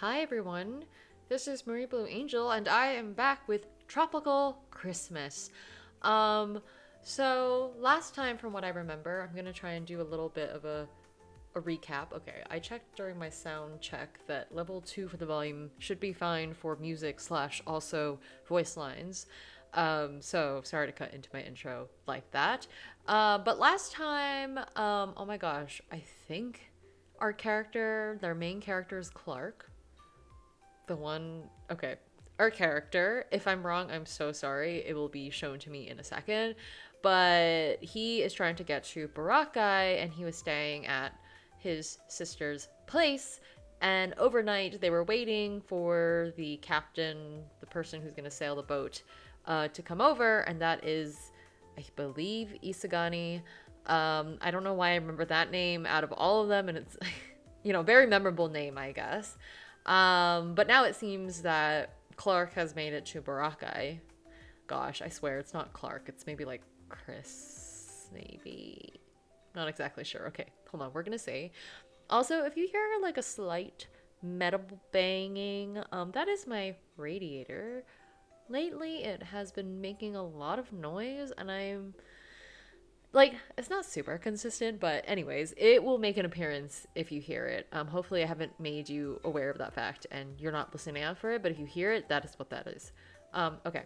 Hi everyone, this is Marie Blue Angel, and I am back with Tropical Christmas. Um, so last time, from what I remember, I'm gonna try and do a little bit of a recap. Okay, I checked during my sound check that level 2 for the volume should be fine for music slash also voice lines. So sorry to cut into my intro like that. But last time, oh my gosh, I think their main character is Clark. The one, okay. Our character, if I'm wrong, I'm so sorry. It will be shown to me in a second. But he is trying to get to Boracay and he was staying at his sister's place. And overnight, they were waiting for the captain, the person who's going to sail the boat, to come over. And that is, I believe, Isagani. I don't know why I remember that name out of all of them. And it's, very memorable name, I guess. But now it seems that Clark has made it to Boracay. Gosh, I swear it's not Clark. It's maybe like Chris, maybe. Not exactly sure. Okay, hold on. We're gonna say. Also, if you hear like a slight metal banging, that is my radiator. Lately, it has been making a lot of noise, and I'm like, it's not super consistent, but anyways, it will make an appearance if you hear it. Hopefully I haven't made you aware of that fact and you're not listening out for it, but if you hear it, that is what that is. Okay,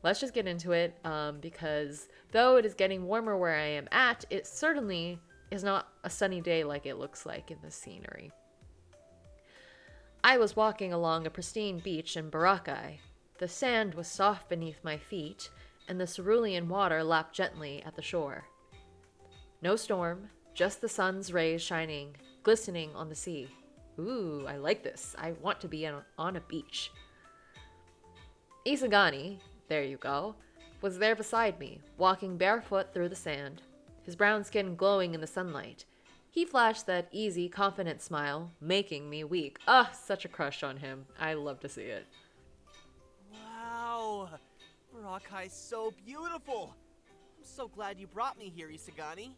let's just get into it, because though it is getting warmer where I am at, it certainly is not a sunny day like it looks like in the scenery. I was walking along a pristine beach in Boracay. The sand was soft beneath my feet, and the cerulean water lapped gently at the shore. No storm, just the sun's rays shining, glistening on the sea. Ooh, I like this. I want to be on a beach. Isagani, there you go, was there beside me, walking barefoot through the sand, his brown skin glowing in the sunlight. He flashed that easy, confident smile, making me weak. Ah, such a crush on him. I love to see it. Wow! Borackai's so beautiful! I'm so glad you brought me here, Isagani.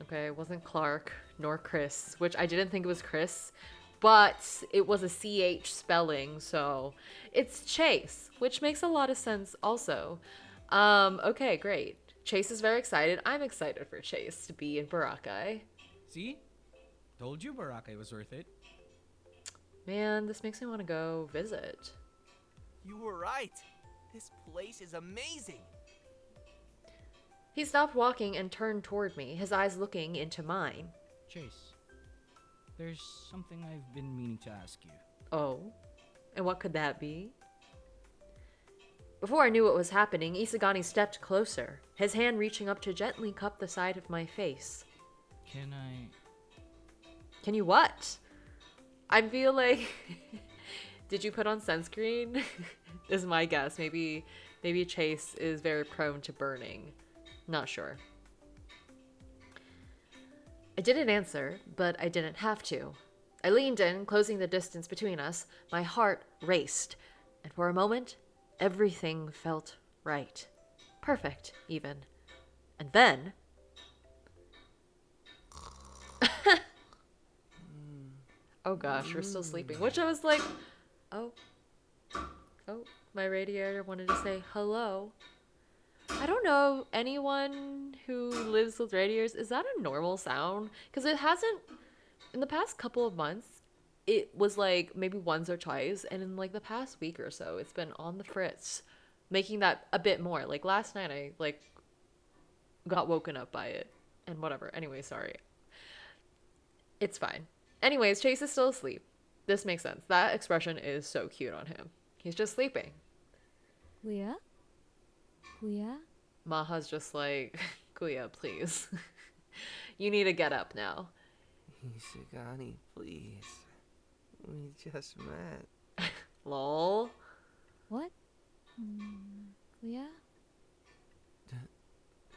Okay, it wasn't Clark nor Chris, which I didn't think it was Chris, but it was a CH spelling, so it's Chace, which makes a lot of sense also. Okay, great. Chace is very excited. I'm excited for Chace to be in Boracay. See? Told you Boracay was worth it. Man, this makes me want to go visit. You were right. This place is amazing. He stopped walking and turned toward me, his eyes looking into mine. Chace, there's something I've been meaning to ask you. Oh? And what could that be? Before I knew what was happening, Isagani stepped closer, his hand reaching up to gently cup the side of my face. Can I... Can you what? I feel like... Did you put on sunscreen? Is my guess. Maybe Chace is very prone to burning. Not sure. I didn't answer, but I didn't have to. I leaned in, closing the distance between us. My heart raced, and for a moment, everything felt right. Perfect, even. And then... Oh gosh, we're still sleeping. Which I was like, oh, my radiator wanted to say hello. I don't know anyone who lives with radiators. Is that a normal sound? Because it hasn't, in the past couple of months, it was like maybe once or twice. And in like the past week or so, it's been on the fritz, making that a bit more. Like last night, I like got woken up by it and whatever. Anyway, sorry. It's fine. Anyways, Chace is still asleep. This makes sense. That expression is so cute on him. He's just sleeping. Kuya? Kuya? Maha's just like, Kuya, please. You need to get up now. Isagani, please. We just met. Lol. What? Kuya?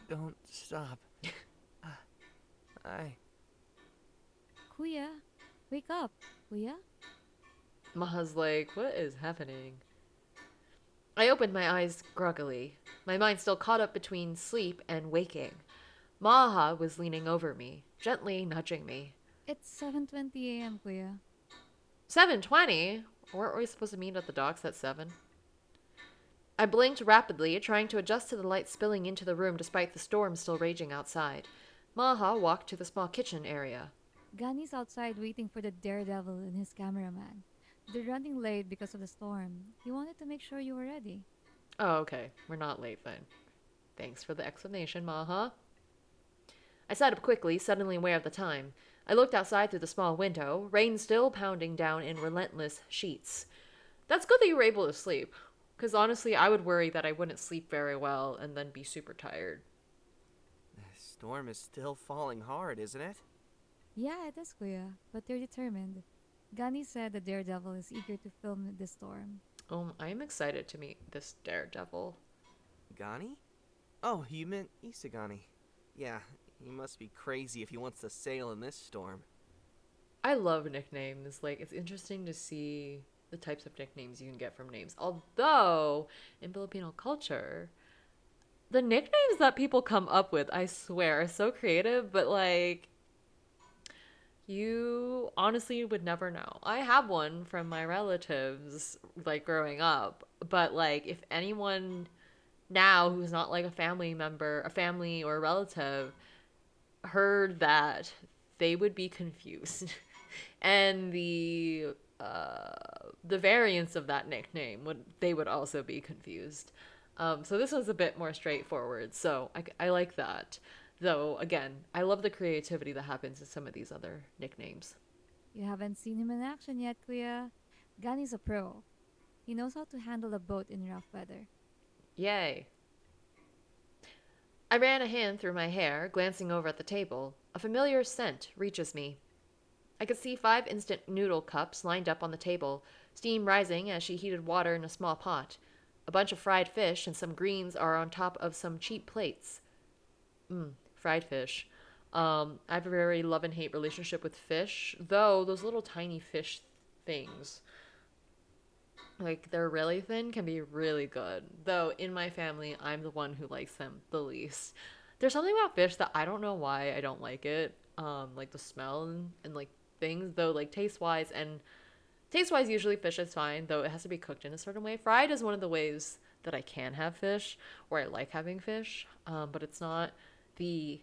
Don't stop. I... Kuya? Wake up. Kuya? Maha's like, what is happening? I opened my eyes groggily, my mind still caught up between sleep and waking. Maha was leaning over me, gently nudging me. It's 7:20 a.m., Kuya. 7:20? Weren't we supposed to meet at the docks at 7? I blinked rapidly, trying to adjust to the light spilling into the room despite the storm still raging outside. Maha walked to the small kitchen area. Gani's outside waiting for the daredevil and his cameraman. They're running late because of the storm. He wanted to make sure you were ready. Oh, okay. We're not late then. Thanks for the explanation, Maha. I sat up quickly, suddenly aware of the time. I looked outside through the small window, rain still pounding down in relentless sheets. That's good that you were able to sleep, because honestly, I would worry that I wouldn't sleep very well and then be super tired. The storm is still falling hard, isn't it? Yeah, it is, Kuya, but they're determined. Gani said the daredevil is eager to film this storm. I'm excited to meet this daredevil. Gani? Oh, you meant Isagani. Yeah, he must be crazy if he wants to sail in this storm. I love nicknames. Like, it's interesting to see the types of nicknames you can get from names. Although, in Filipino culture, the nicknames that people come up with, I swear, are so creative, but like, you honestly would never know. I have one from my relatives, like, growing up, but like, if anyone now who's not like a family member, a family or a relative, heard that, they would be confused. And the variants of that nickname would also be confused. So this one's a bit more straightforward. So I like that. Though again, I love the creativity that happens in some of these other nicknames. You haven't seen him in action yet, Kuya. Gani's a pro. He knows how to handle a boat in rough weather. Yay. I ran a hand through my hair, glancing over at the table. A familiar scent reaches me. I could see 5 instant noodle cups lined up on the table, steam rising as she heated water in a small pot. A bunch of fried fish and some greens are on top of some cheap plates. Fried fish. I have a very love and hate relationship with fish, though those little tiny fish things, like they're really thin, can be really good. Though in my family, I'm the one who likes them the least. There's something about fish that I don't know why I don't like it. Like the smell and like things, though, like taste wise, usually fish is fine, though it has to be cooked in a certain way. Fried is one of the ways that I can have fish, or I like having fish, but it's not the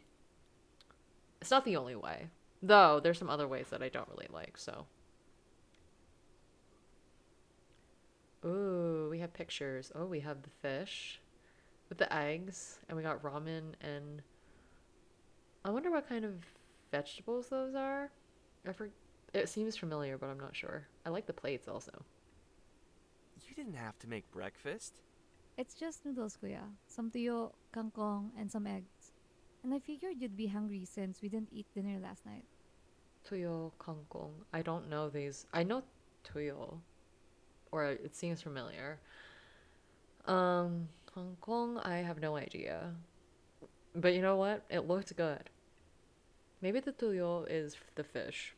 only way, though there's some other ways that I don't really like. So ooh, we have pictures. Oh, we have the fish with the eggs, and we got ramen, and I wonder what kind of vegetables those are. It seems familiar, but I'm not sure. I like the plates also. You didn't have to make breakfast. It's just noodles, Kuya. Some tuyo, kangkong, and some eggs. And I figured you'd be hungry since we didn't eat dinner last night. Tuyo kangkong. I don't know these. I know tuyo, or it seems familiar. Kangkong, I have no idea. But you know what? It looked good. Maybe the tuyo is the fish.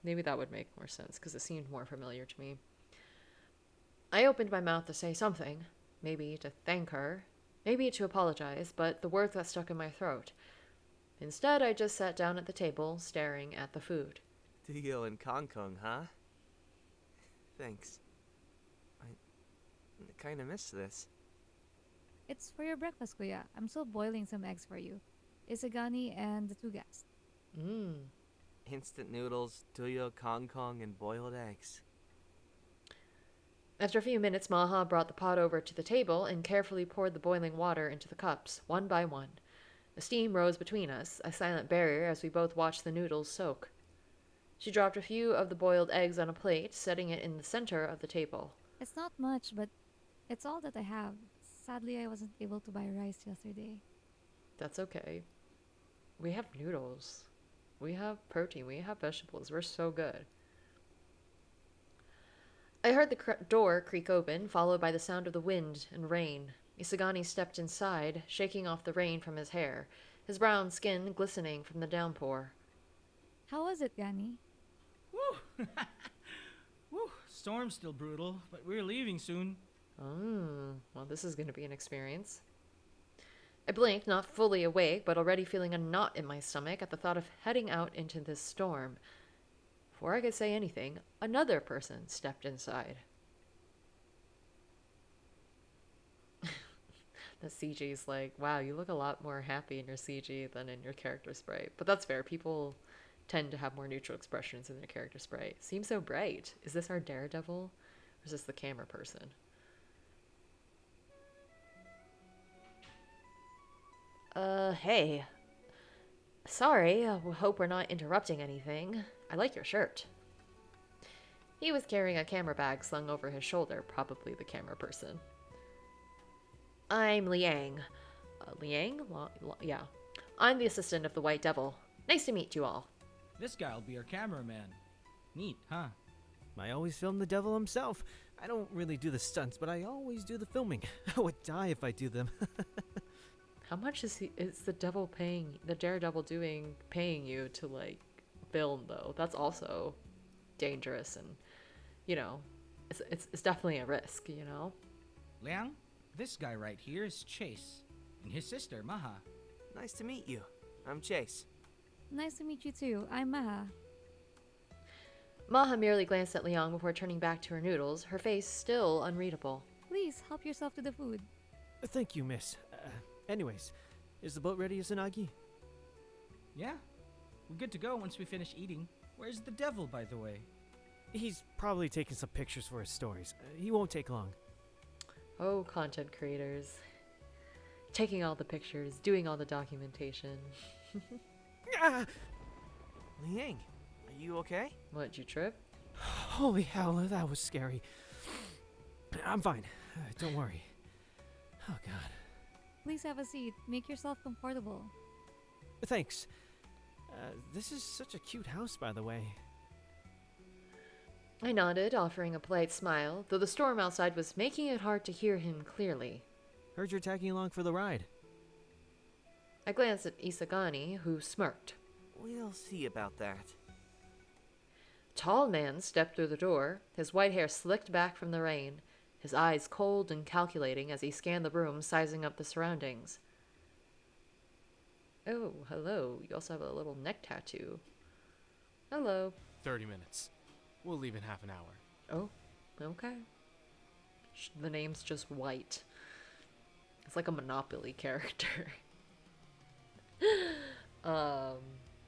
Maybe that would make more sense because it seemed more familiar to me. I opened my mouth to say something, maybe to thank her, maybe to apologize, but the words got stuck in my throat. Instead, I just sat down at the table, staring at the food. Dio and Kong, huh? Thanks. I kinda miss this. It's for your breakfast, Kuya. I'm still boiling some eggs for you. Isagani and the 2 guests. Instant noodles, tuyo, Kong, and boiled eggs. After a few minutes, Maha brought the pot over to the table and carefully poured the boiling water into the cups, one by one. The steam rose between us, a silent barrier as we both watched the noodles soak. She dropped a few of the boiled eggs on a plate, setting it in the center of the table. It's not much, but it's all that I have. Sadly, I wasn't able to buy rice yesterday. That's okay. We have noodles. We have protein. We have vegetables. We're so good. I heard the door creak open, followed by the sound of the wind and rain. Isagani stepped inside, shaking off the rain from his hair, his brown skin glistening from the downpour. How was it, Gani? Woo! Woo! Storm's still brutal, but we're leaving soon. Well, this is going to be an experience. I blinked, not fully awake, but already feeling a knot in my stomach at the thought of heading out into this storm. before I could say anything, another person stepped inside. The CG's like, wow, you look a lot more happy in your CG than in your character sprite. But that's fair. People tend to have more neutral expressions in their character sprite. Seems so bright. Is this our Daredevil? Or is this the camera person? Hey. Sorry, hope we're not interrupting anything. I like your shirt. He was carrying a camera bag slung over his shoulder, probably the camera person. I'm Liang. Liang? Yeah. I'm the assistant of the White Devil. Nice to meet you all. This guy'll be our cameraman. Neat, huh? I always film the devil himself. I don't really do the stunts, but I always do the filming. I would die if I do them. How much is the Daredevil paying you to, like, film, though? That's also dangerous and, you know, it's definitely a risk, you know? Liang, this guy right here is Chace, and his sister, Maha. Nice to meet you. I'm Chace. Nice to meet you too. I'm Maha. Maha merely glanced at Liang before turning back to her noodles, her face still unreadable. Please help yourself to the food. Thank you, miss. Anyways, is the boat ready, Izanagi? Yeah, we're good to go once we finish eating. Where's the devil, by the way? He's probably taking some pictures for his stories. He won't take long. Oh, content creators. Taking all the pictures, doing all the documentation. Ah! Liang, are you okay? What, did you trip? Holy hell, that was scary. I'm fine. Don't worry. Oh, God. Please have a seat. Make yourself comfortable. Thanks. This is such a cute house, by the way. I nodded, offering a polite smile, though the storm outside was making it hard to hear him clearly. Heard you're tagging along for the ride. I glanced at Isagani, who smirked. We'll see about that. A tall man stepped through the door, his white hair slicked back from the rain, his eyes cold and calculating as he scanned the room, sizing up the surroundings. Oh, hello. You also have a little neck tattoo. Hello. 30 minutes. We'll leave in half an hour. Oh, okay. The name's just White. It's like a Monopoly character.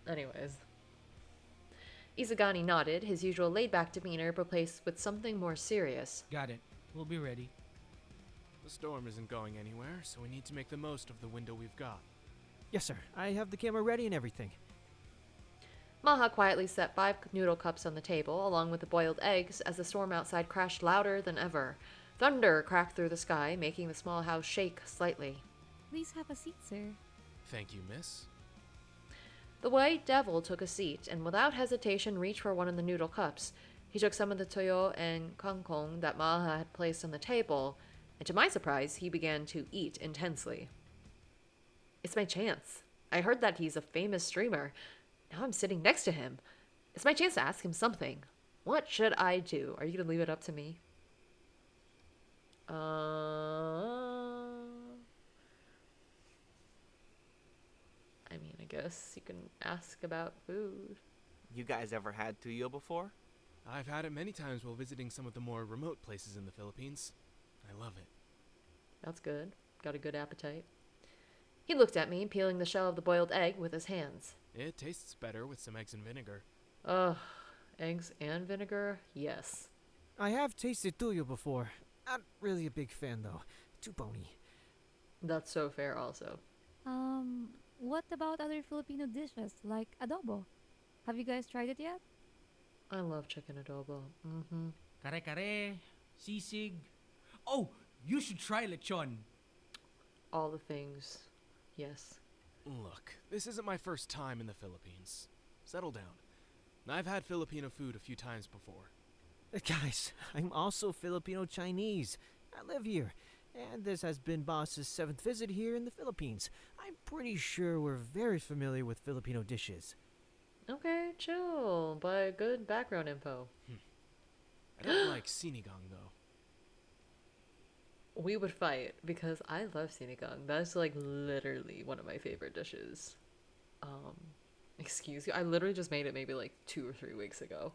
Anyways. Izagani nodded, his usual laid-back demeanor replaced with something more serious. Got it. We'll be ready. The storm isn't going anywhere, so we need to make the most of the window we've got. Yes, sir. I have the camera ready and everything. Maha quietly set 5 noodle cups on the table, along with the boiled eggs, as the storm outside crashed louder than ever. Thunder cracked through the sky, making the small house shake slightly. Please have a seat, sir. Thank you, miss. The White Devil took a seat, and without hesitation reached for one of the noodle cups. He took some of the toyo and kangkong that Maha had placed on the table, and to my surprise, he began to eat intensely. It's my chance. I heard that he's a famous streamer. Now I'm sitting next to him. It's my chance to ask him something. What should I do? Are you going to leave it up to me? I mean, I guess you can ask about food. You guys ever had tuyo before? I've had it many times while visiting some of the more remote places in the Philippines. I love it. That's good. Got a good appetite. He looked at me, peeling the shell of the boiled egg with his hands. It tastes better with some eggs and vinegar. Ugh, eggs and vinegar? Yes. I have tasted tuyo before. Not really a big fan, though. Too bony. That's so fair also. What about other Filipino dishes, like adobo? Have you guys tried it yet? I love chicken adobo. Mm-hmm. Kare-kare, sisig. Oh, you should try lechon. All the things. Yes. Look, this isn't my first time in the Philippines. Settle down. I've had Filipino food a few times before. Guys, I'm also Filipino-Chinese. I live here, and this has been Boss's 7th visit here in the Philippines. I'm pretty sure we're very familiar with Filipino dishes. Okay, chill, but good background info. I don't like sinigang, though. We would fight because I love sinigang. That's like literally one of my favorite dishes. Excuse you. I literally just made it maybe like 2 or 3 weeks ago.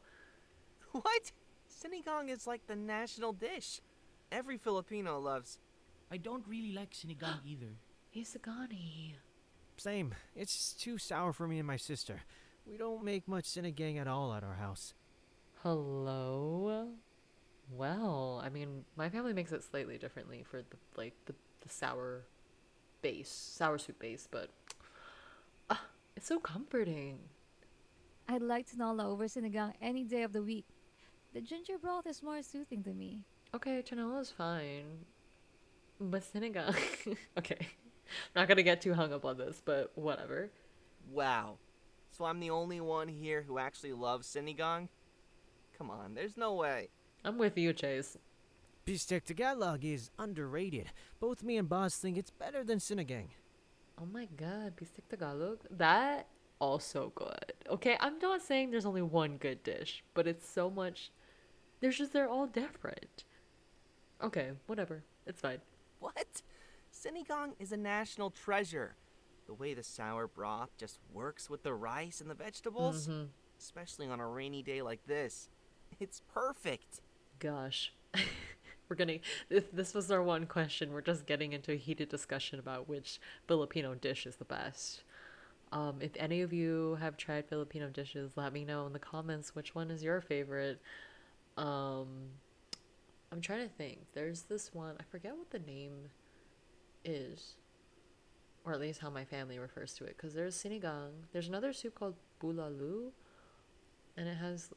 What? Sinigang is like the national dish. Every Filipino loves. I don't really like sinigang either. He's a Ghani. Same. It's just too sour for me and my sister. We don't make much sinigang at all at our house. Hello? Well, I mean, my family makes it slightly differently for the sour soup base, but it's so comforting. I'd like tinola over sinigang any day of the week. The ginger broth is more soothing to me. Okay, is fine. But sinigang. Okay. Not gonna get too hung up on this, but whatever. Wow. So I'm the only one here who actually loves sinigang? Come on, there's no way. I'm with you, Chase. Bistec Tagalog is underrated. Both me and Boss think it's better than sinigang. Oh my god, Bistic Tagalog. That also good. Okay, I'm not saying there's only one good dish, but it's so much. They're all different. Okay, whatever. It's fine. What? Sinigang is a national treasure. The way the sour broth just works with the rice and the vegetables, especially on a rainy day like this. It's perfect. Gosh. We're gonna. If this was our one question, we're just getting into a heated discussion about which Filipino dish is the best. If any of you have tried Filipino dishes, let me know in the comments which one is your favorite. I'm trying to think. There's this one. I forget what the name is, or at least how my family refers to it. Because there's sinigang. There's another soup called bulalu, and it's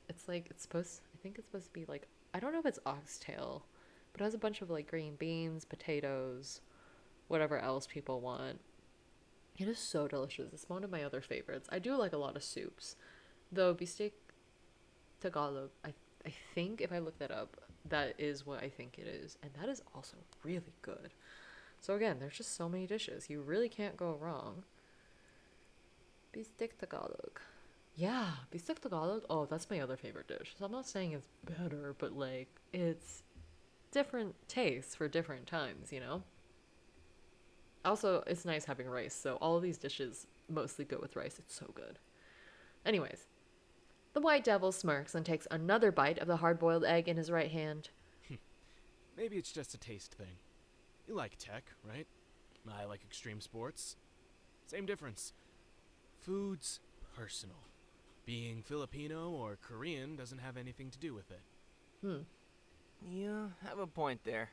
supposed. I think it's supposed to be like, I don't know if it's oxtail, but it has a bunch of like green beans, potatoes, whatever else people want. It is so delicious. It's one of my other favorites. I do like a lot of soups, though. Bistek Tagalog, I think if I look that up, that is what I think it is, and that is also really good. So again, there's just so many dishes. You really can't go wrong. Bistek Tagalog. Yeah, Bistek Tagalog. Oh, that's my other favorite dish. So I'm not saying it's better, but like it's different tastes for different times, you know? Also, it's nice having rice, so all of these dishes mostly go with rice. It's so good. Anyways, the White Devil smirks and takes another bite of the hard-boiled egg in his right hand. Maybe it's just a taste thing. You like tech, right? I like extreme sports. Same difference. Food's personal. Being Filipino or Korean doesn't have anything to do with it. You have a point there.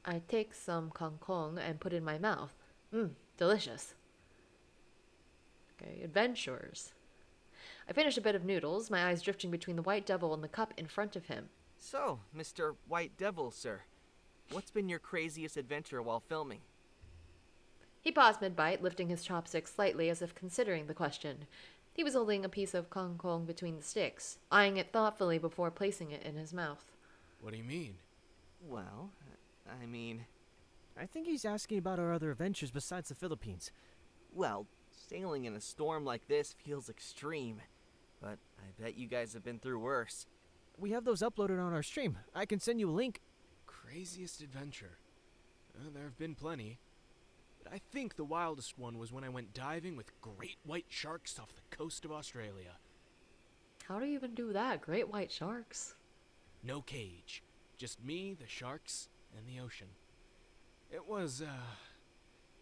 I take some kangkong and put it in my mouth. Delicious. Okay, adventures. I finish a bit of noodles, my eyes drifting between the White Devil and the cup in front of him. So, Mr. White Devil, sir, what's been your craziest adventure while filming? He paused mid-bite, lifting his chopsticks slightly as if considering the question. He was holding a piece of kangkong between the sticks, eyeing it thoughtfully before placing it in his mouth. What do you mean? Well, I mean, I think he's asking about our other adventures besides the Philippines. well, sailing in a storm like this feels extreme, but I bet you guys have been through worse. We have those uploaded on our stream. I can send you a link. Craziest adventure? There have been plenty. But I think the wildest one was when I went diving with great white sharks off the coast of Australia. How do you even do that? Great white sharks. No cage. Just me, the sharks, and the ocean. It was,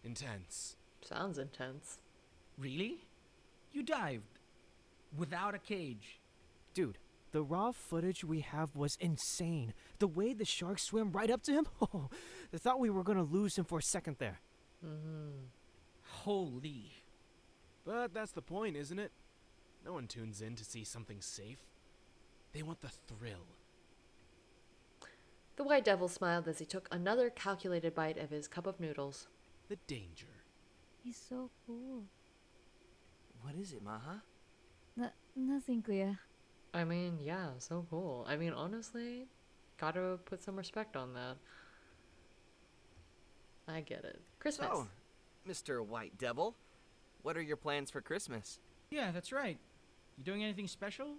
intense. Sounds intense. Really? You dived without a cage? Dude, the raw footage we have was insane. The way the sharks swim right up to him, I thought we were gonna lose him for a second there. Holy. But that's the point, isn't it? No one tunes in to see something safe. They want the thrill. The White Devil smiled as he took another calculated bite of his cup of noodles. The danger. He's so cool. What is it, Maha? Nothing, Kuya. I mean, yeah, so cool. I mean, honestly, gotta put some respect on that. I get it. Christmas. So, Mr. White Devil, what are your plans for Christmas? Yeah, that's right. You doing anything special?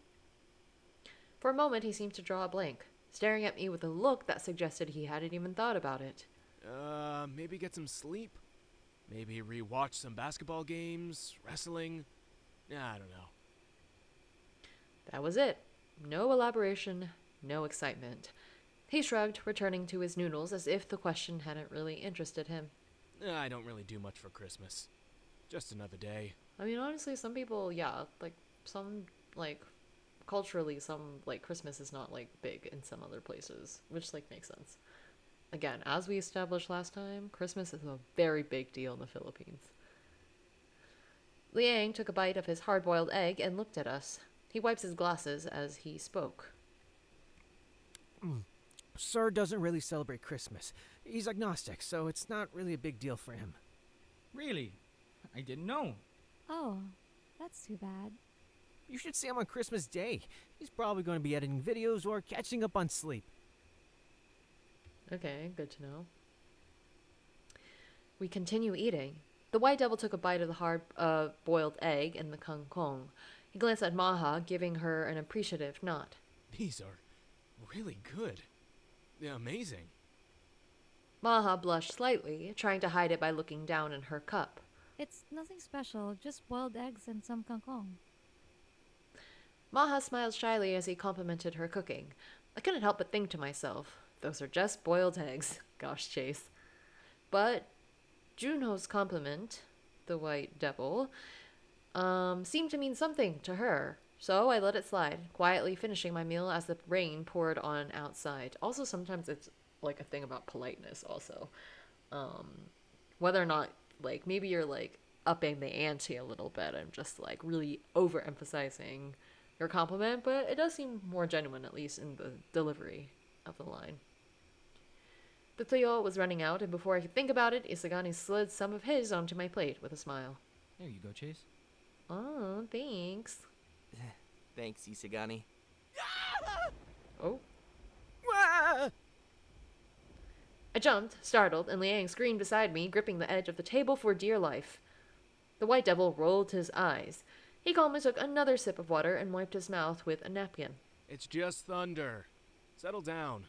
For a moment, he seemed to draw a blank, staring at me with a look that suggested he hadn't even thought about it. Maybe get some sleep? Maybe re-watch some basketball games, wrestling? I don't know. That was it. No elaboration, no excitement. He shrugged, returning to his noodles as if the question hadn't really interested him. I don't really do much for Christmas. Just another day. I mean, honestly, some people, yeah, like, some, like, culturally, some, like, Christmas is not, like, big in some other places, which, like, makes sense. Again, as we established last time, Christmas is a very big deal in the Philippines. Liang took a bite of his hard-boiled egg and looked at us. He wipes his glasses as he spoke. Sir doesn't really celebrate Christmas. He's agnostic, so it's not really a big deal for him. Really? I didn't know. Oh, that's too bad. You should see him on Christmas Day. He's probably going to be editing videos or catching up on sleep. Okay, good to know. We continue eating. The white devil took a bite of the hard-boiled egg and the kangkong. He glanced at Maha, giving her an appreciative nod. These are really good. They're amazing. Maha blushed slightly, trying to hide it by looking down in her cup. It's nothing special, just boiled eggs and some kangkong. Maha smiled shyly as he complimented her cooking. I couldn't help but think to myself, those are just boiled eggs. Gosh, Chace. But Junho's compliment, the white devil, seemed to mean something to her. So I let it slide, quietly finishing my meal as the rain poured on outside. Also, sometimes it's like a thing about politeness also. Whether or not, like, maybe you're like upping the ante a little bit and just like really overemphasizing your compliment, but it does seem more genuine, at least in the delivery of the line. The tuyo was running out, and before I could think about it, Isagani slid some of his onto my plate with a smile. There you go, Chace. Oh, thanks. Thanks, Isagani. Oh. Ah! I jumped, startled, and Liang screamed beside me, gripping the edge of the table for dear life. The white devil rolled his eyes. He calmly took another sip of water and wiped his mouth with a napkin. It's just thunder. Settle down.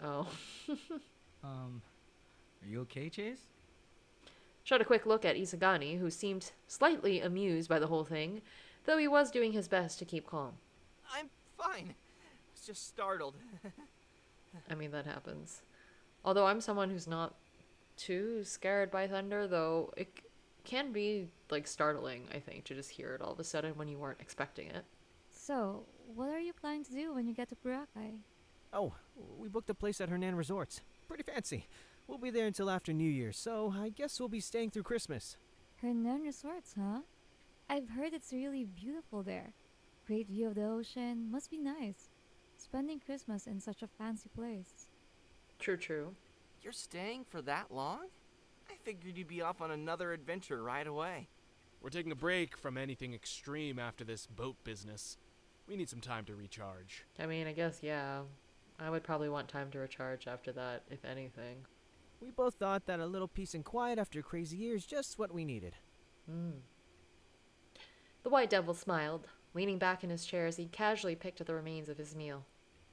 Oh. Are you okay, Chace? Shot a quick look at Isagani, who seemed slightly amused by the whole thing, though he was doing his best to keep calm. I'm fine. I was just startled. I mean, that happens. Although I'm someone who's not too scared by thunder, though it can be, like, startling, I think, to just hear it all of a sudden when you weren't expecting it. So, what are you planning to do when you get to Boracay? Oh, we booked a place at Hernan Resorts. Pretty fancy. We'll be there until after New Year, so I guess we'll be staying through Christmas. Hernan Resorts, huh? I've heard it's really beautiful there. Great view of the ocean, must be nice. Spending Christmas in such a fancy place. True. You're staying for that long? I figured you'd be off on another adventure right away. We're taking a break from anything extreme after this boat business. We need some time to recharge. I mean, I guess, yeah. I would probably want time to recharge after that, if anything. We both thought that a little peace and quiet after a crazy year is just what we needed. The white devil smiled, leaning back in his chair as he casually picked at the remains of his meal.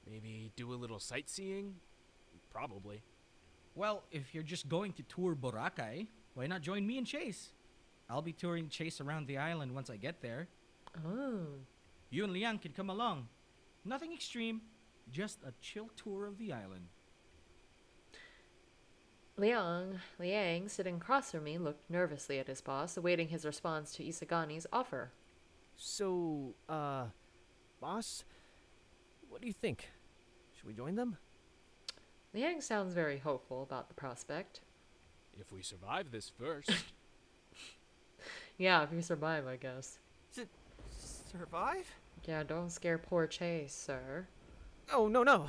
Maybe do a little sightseeing? Probably. Well, if you're just going to tour Boracay, why not join me and Chace? I'll be touring Chace around the island once I get there. Oh. You and Liang can come along. Nothing extreme, just a chill tour of the island. Liang, sitting across from me, looked nervously at his boss, awaiting his response to Isagani's offer. So, boss, what do you think? Should we join them? Liang sounds very hopeful about the prospect. If we survive this first. Yeah, if you survive, I guess. Survive? Yeah, don't scare poor Chace, sir. Oh, no.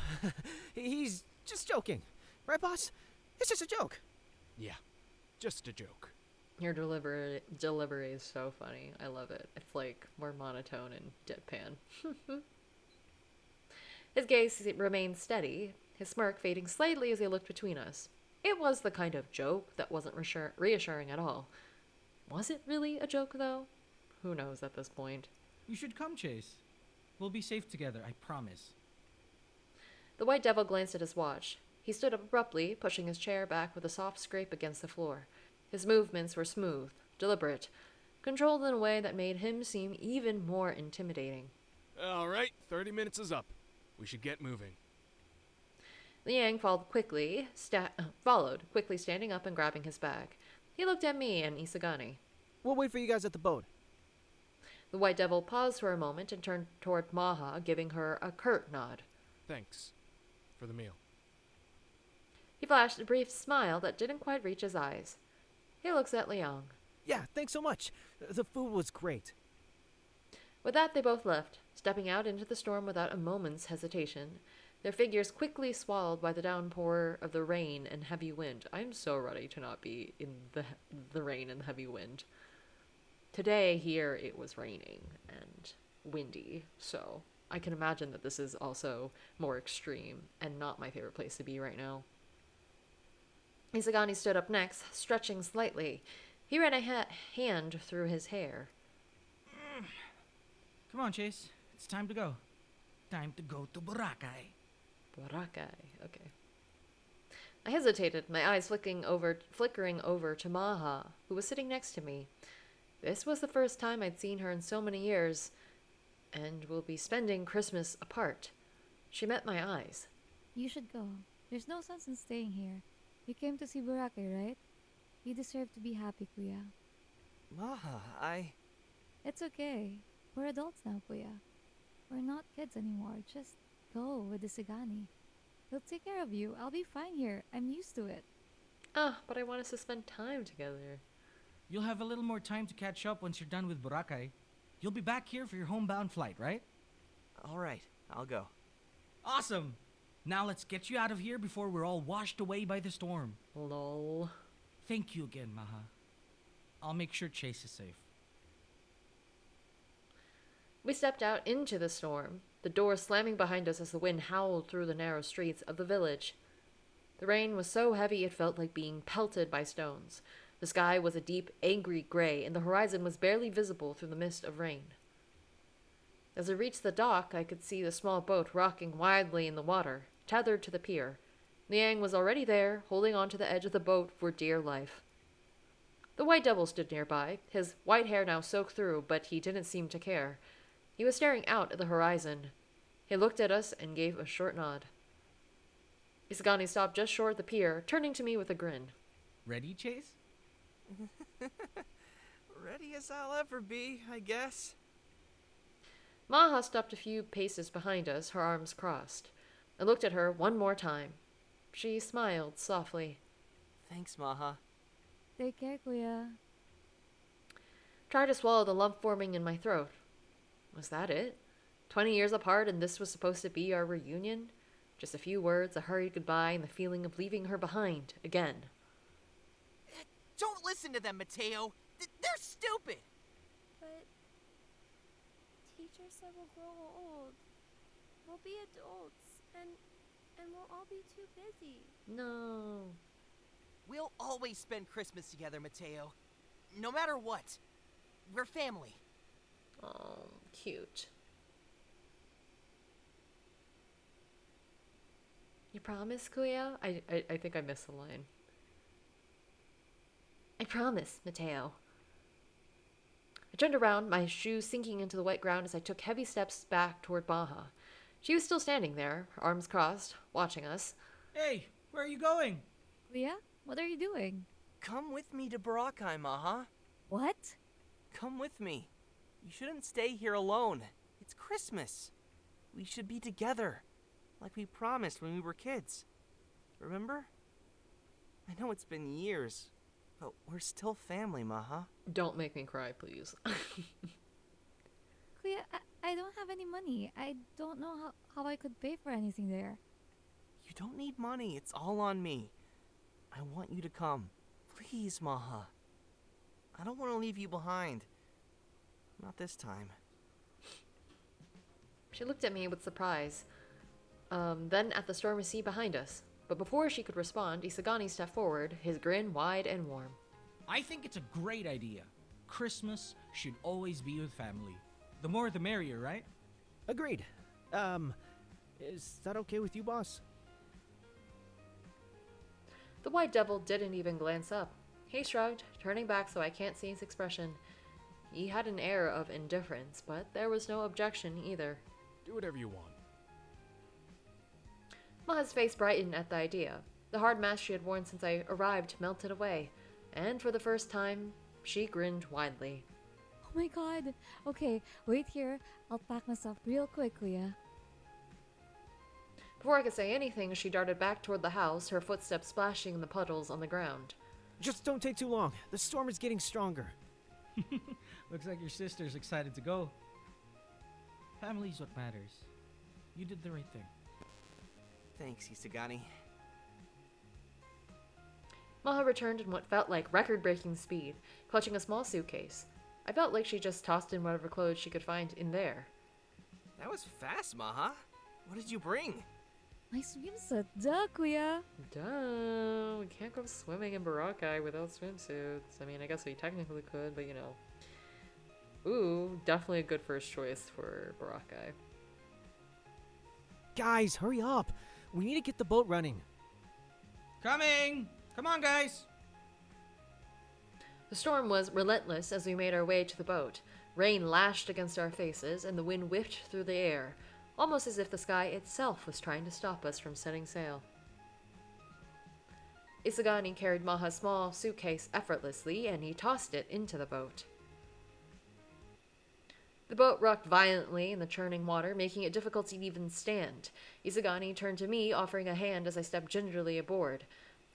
He's just joking. Right, boss? It's just a joke. Yeah, just a joke. Your delivery is so funny. I love it. It's like more monotone and deadpan. His gaze remained steady, his smirk fading slightly as he looked between us. It was the kind of joke that wasn't reassuring at all. Was it really a joke, though? Who knows at this point? You should come, Chace. We'll be safe together, I promise. The white devil glanced at his watch. He stood up abruptly, pushing his chair back with a soft scrape against the floor. His movements were smooth, deliberate, controlled in a way that made him seem even more intimidating. All right, 30 minutes is up. We should get moving. Liang followed, quickly standing up and grabbing his bag. He looked at me and Isagani. We'll wait for you guys at the boat. The White Devil paused for a moment and turned toward Maha, giving her a curt nod. Thanks for the meal. He flashed a brief smile that didn't quite reach his eyes. He looks at Liang. Yeah, thanks so much. The food was great. With that, they both left, stepping out into the storm without a moment's hesitation, their figures quickly swallowed by the downpour of the rain and heavy wind. I'm so ready to not be in the rain and heavy wind. Today, here, it was raining and windy, so I can imagine that this is also more extreme and not my favorite place to be right now. Isagani stood up next, stretching slightly. He ran a hand through his hair. Come on, Chace. It's time to go. Time to go to Boracay. Boracay, okay. I hesitated, my eyes flickering over to Maha, who was sitting next to me. This was the first time I'd seen her in so many years, and we'll be spending Christmas apart. She met my eyes. You should go. There's no sense in staying here. You came to see Boracay, right? You deserve to be happy, Kuya. Maha, It's okay. We're adults now, Kuya. We're not kids anymore. Just go with the Sigani. He'll take care of you. I'll be fine here. I'm used to it. But I want us to spend time together. You'll have a little more time to catch up once you're done with Boracay. You'll be back here for your homebound flight, right? all right, I'll go. Awesome! Now let's get you out of here before we're all washed away by the storm. Lol. Thank you again, Maha. I'll make sure Chace is safe. We stepped out into the storm, the door slamming behind us as the wind howled through the narrow streets of the village. The rain was so heavy it felt like being pelted by stones. The sky was a deep, angry gray, and the horizon was barely visible through the mist of rain. As I reached the dock, I could see the small boat rocking wildly in the water, tethered to the pier. Liang was already there, holding on to the edge of the boat for dear life. The White Devil stood nearby, his white hair now soaked through, but he didn't seem to care. He was staring out at the horizon. He looked at us and gave a short nod. Isagani stopped just short of the pier, turning to me with a grin. Ready, Chace? Ready as I'll ever be, I guess. Maha stopped a few paces behind us, her arms crossed. I looked at her one more time. She smiled softly. Thanks, Maha. Take care, Kuya. Tried to swallow the lump forming in my throat. Was that it? 20 years apart and this was supposed to be our reunion? Just a few words, a hurried goodbye, and the feeling of leaving her behind, again. Don't listen to them, Mateo. They're stupid. But teacher said we'll grow old. We'll be adults, and we'll all be too busy. No. We'll always spend Christmas together, Mateo. No matter what. We're family. Oh, cute. You promise, Kuya? I think I missed the line. I promise, Mateo. I turned around, my shoes sinking into the wet ground as I took heavy steps back toward Maha. She was still standing there, her arms crossed, watching us. Hey, where are you going? Kuya, what are you doing? Come with me to Boracay, Maha. What? Come with me. You shouldn't stay here alone. It's Christmas. We should be together, like we promised when we were kids. Remember? I know it's been years, but we're still family, Maha. Don't make me cry, please. Kuya, I don't have any money. I don't know how I could pay for anything there. You don't need money. It's all on me. I want you to come. Please, Maha. I don't want to leave you behind. Not this time. She looked at me with surprise, then at the stormy sea behind us. But before she could respond, Isagani stepped forward, his grin wide and warm. I think it's a great idea. Christmas should always be with family. The more the merrier, right? Agreed. Is that okay with you, boss? The White Devil didn't even glance up. He shrugged, turning back so I can't see his expression. He had an air of indifference, but there was no objection either. Do whatever you want. Maha's face brightened at the idea. The hard mask she had worn since I arrived melted away, and for the first time, she grinned widely. Oh my god. Okay, wait here. I'll pack myself real quickly, yeah? Before I could say anything, she darted back toward the house, her footsteps splashing in the puddles on the ground. Just don't take too long. The storm is getting stronger. Looks like your sister's excited to go. Family's what matters. You did the right thing. Thanks, Isagani. Maha returned in what felt like record-breaking speed, clutching a small suitcase. I felt like she just tossed in whatever clothes she could find in there. That was fast, Maha. What did you bring? My swimsuit, duh, kuya. Duh, we can't go swimming in Boracay without swimsuits. I mean, I guess we technically could, but you know. Ooh, definitely a good first choice for Boracay. Guys, hurry up. We need to get the boat running. Coming! Come on, guys! The storm was relentless as we made our way to the boat. Rain lashed against our faces, and the wind whipped through the air, almost as if the sky itself was trying to stop us from setting sail. Isagani carried Maha's small suitcase effortlessly, and he tossed it into the boat. The boat rocked violently in the churning water, making it difficult to even stand. Isagani turned to me, offering a hand as I stepped gingerly aboard.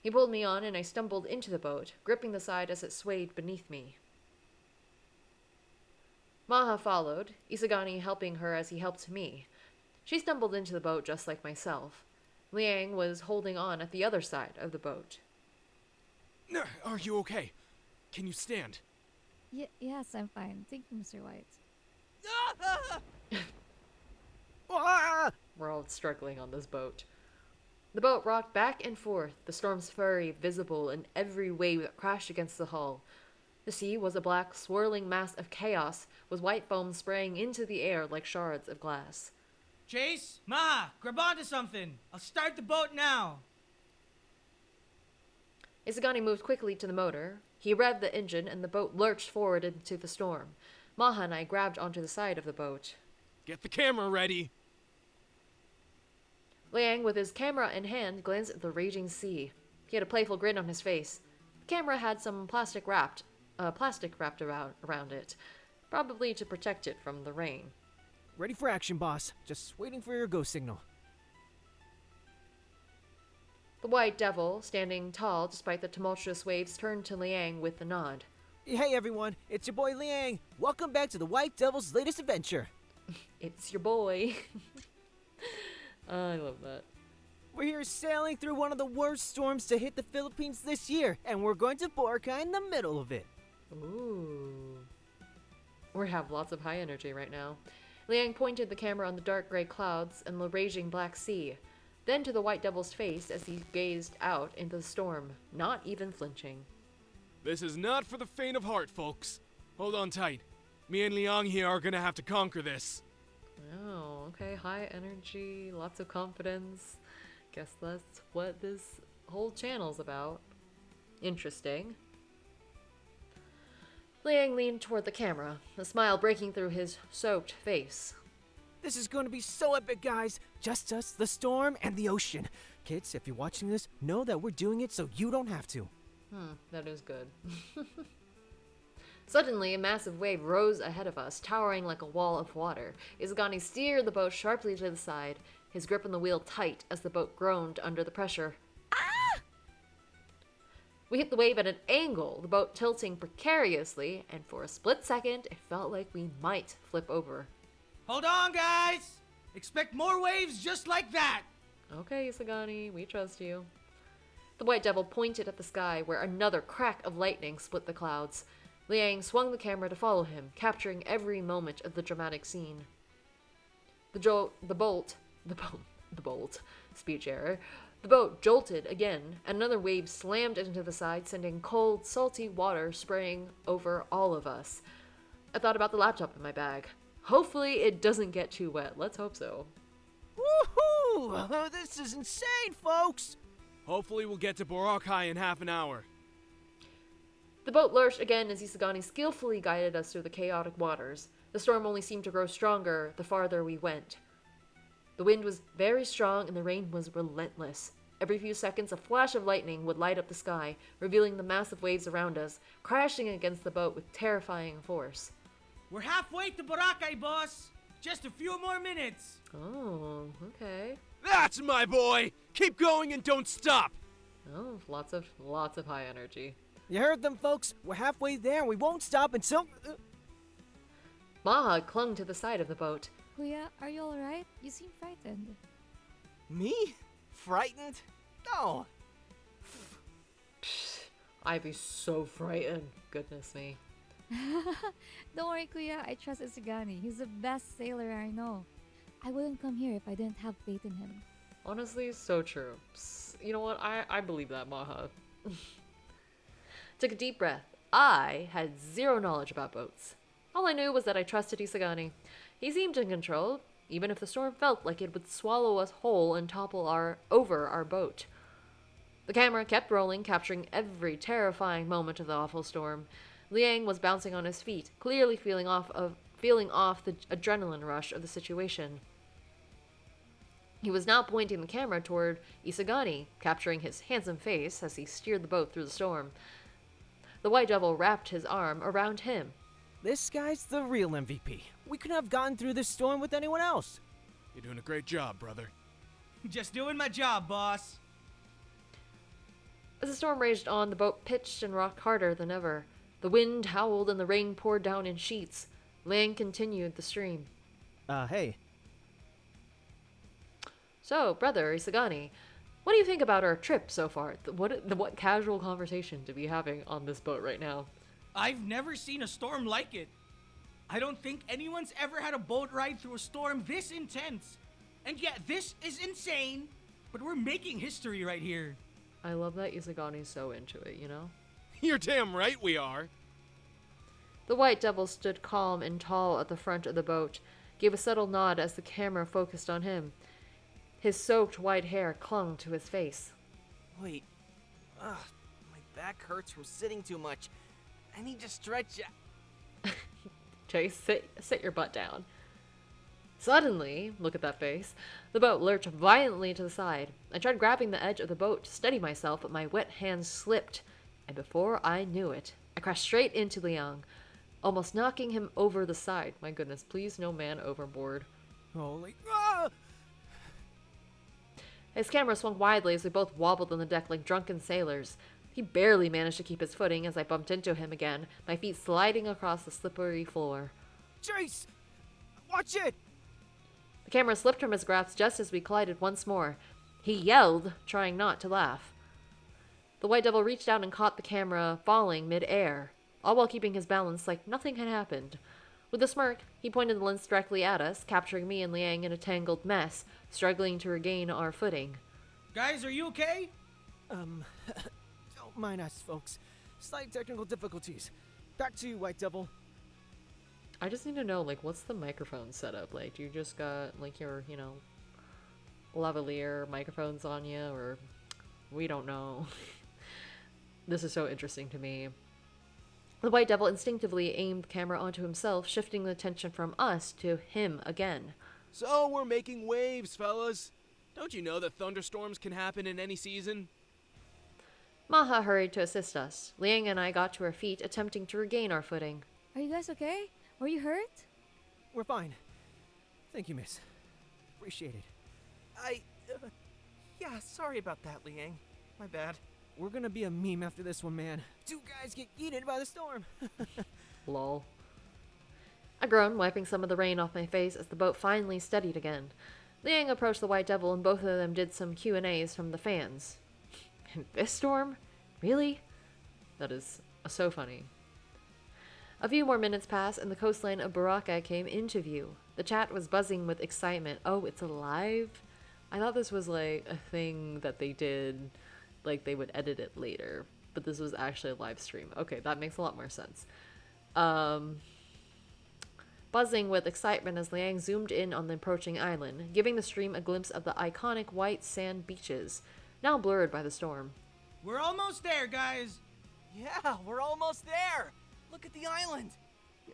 He pulled me on, and I stumbled into the boat, gripping the side as it swayed beneath me. Maha followed, Isagani helping her as he helped me. She stumbled into the boat just like myself. Liang was holding on at the other side of the boat. Are you okay? Can you stand? Yes, I'm fine. Thank you, Mr. White. Ah! We're all struggling on this boat. The boat rocked back and forth, the storm's fury visible in every wave that crashed against the hull. The sea was a black, swirling mass of chaos, with white foam spraying into the air like shards of glass. Chace, Ma, grab onto something. I'll start the boat now. Isagani moved quickly to the motor. He revved the engine, and the boat lurched forward into the storm. Maha and I grabbed onto the side of the boat. Get the camera ready. Liang, with his camera in hand, glanced at the raging sea. He had a playful grin on his face. The camera had some plastic wrapped around it, probably to protect it from the rain. Ready for action, boss. Just waiting for your go signal. The White Devil, standing tall despite the tumultuous waves, turned to Liang with a nod. Hey everyone, it's your boy Liang. Welcome back to the White Devil's latest adventure. It's your boy. I love that. We're here sailing through one of the worst storms to hit the Philippines this year, and we're going to Boracay in the middle of it. Ooh. We have lots of high energy right now. Liang pointed the camera on the dark gray clouds and the raging black sea, then to the White Devil's face as he gazed out into the storm, not even flinching. This is not for the faint of heart, folks. Hold on tight. Me and Liang here are gonna have to conquer this. Oh, okay, high energy, lots of confidence. Guess that's what this whole channel's about. Interesting. Liang leaned toward the camera, a smile breaking through his soaked face. This is going to be so epic, guys. Just us, the storm, and the ocean. Kids, if you're watching this, know that we're doing it so you don't have to. That is good. Suddenly, a massive wave rose ahead of us, towering like a wall of water. Isagani steered the boat sharply to the side, his grip on the wheel tight as the boat groaned under the pressure. Ah! We hit the wave at an angle, the boat tilting precariously, and for a split second, it felt like we might flip over. Hold on, guys! Expect more waves just like that! Okay, Isagani, we trust you. The White Devil pointed at the sky, where another crack of lightning split the clouds. Liang swung the camera to follow him, capturing every moment of the dramatic scene. The boat jolted again, and another wave slammed into the side, sending cold, salty water spraying over all of us. I thought about the laptop in my bag. Hopefully it doesn't get too wet. Let's hope so. Woohoo! This is insane, folks! Hopefully we'll get to Boracay in half an hour. The boat lurched again as Isagani skillfully guided us through the chaotic waters. The storm only seemed to grow stronger the farther we went. The wind was very strong and the rain was relentless. Every few seconds, a flash of lightning would light up the sky, revealing the massive waves around us, crashing against the boat with terrifying force. We're halfway to Boracay, boss. Just a few more minutes. Oh, okay. That's my boy! Keep going and don't stop! Oh, lots of high energy. You heard them, folks? We're halfway there and we won't stop until. Maha clung to the side of the boat. Kuya, are you alright? You seem frightened. Me? Frightened? No. I'd be so frightened. Goodness me. Don't worry, Kuya. I trust Isagani. He's the best sailor I know. I wouldn't come here if I didn't have faith in him. Honestly, so true. Psst, you know what? I believe that, Maha. Took a deep breath. I had zero knowledge about boats. All I knew was that I trusted Isagani. He seemed in control, even if the storm felt like it would swallow us whole and topple over our boat. The camera kept rolling, capturing every terrifying moment of the awful storm. Liang was bouncing on his feet, clearly feeling off the adrenaline rush of the situation. He was now pointing the camera toward Isagani, capturing his handsome face as he steered the boat through the storm. The White Devil wrapped his arm around him. This guy's the real MVP. We couldn't have gotten through this storm with anyone else. You're doing a great job, brother. Just doing my job, boss. As the storm raged on, the boat pitched and rocked harder than ever. The wind howled and the rain poured down in sheets. Liang continued the stream. Hey. So, brother Isagani, what do you think about our trip so far? What casual conversation to be having on this boat right now? I've never seen a storm like it. I don't think anyone's ever had a boat ride through a storm this intense. And yet, this is insane, but we're making history right here. I love that Isagani's so into it, you know? You're damn right we are. The White Devil stood calm and tall at the front of the boat, gave a subtle nod as the camera focused on him. His soaked white hair clung to his face. Wait. Ugh, my back hurts from sitting too much. I need to stretch. Chace, sit your butt down. Suddenly, look at that face, the boat lurched violently to the side. I tried grabbing the edge of the boat to steady myself, but my wet hands slipped, and before I knew it, I crashed straight into Liang, almost knocking him over the side. My goodness, please no man overboard. Holy. Ah! His camera swung widely as we both wobbled on the deck like drunken sailors. He barely managed to keep his footing as I bumped into him again, my feet sliding across the slippery floor. Chace! Watch it! The camera slipped from his grasp just as we collided once more. He yelled, trying not to laugh. The White Devil reached out and caught the camera falling mid-air, all while keeping his balance like nothing had happened. With a smirk, he pointed the lens directly at us, capturing me and Liang in a tangled mess, struggling to regain our footing. Guys, are you okay? Don't mind us, folks. Slight technical difficulties. Back to you, White Devil. I just need to know, like, what's the microphone setup? Like, do you just got, like, your, lavalier microphones on you, or we don't know. This is so interesting to me. The White Devil instinctively aimed the camera onto himself, shifting the attention from us to him again. So we're making waves, fellas. Don't you know that thunderstorms can happen in any season? Maha hurried to assist us. Liang and I got to our feet, attempting to regain our footing. Are you guys okay? Were you hurt? We're fine. Thank you, miss. Appreciate it. Yeah, sorry about that, Liang. My bad. We're gonna be a meme after this one, man. Two guys get yeeted by the storm. Lol. I groaned, wiping some of the rain off my face as the boat finally steadied again. Liang approached the White Devil and both of them did some Q&As from the fans. In this storm? Really? That is so funny. A few more minutes passed and the coastline of Boracay came into view. The chat was buzzing with excitement. Oh, it's alive? I thought this was like a thing that they did, like they would edit it later. But this was actually a live stream. Okay, that makes a lot more sense. Buzzing with excitement as Liang zoomed in on the approaching island, giving the stream a glimpse of the iconic white sand beaches, now blurred by the storm. We're almost there, guys. Yeah, we're almost there. Look at the island.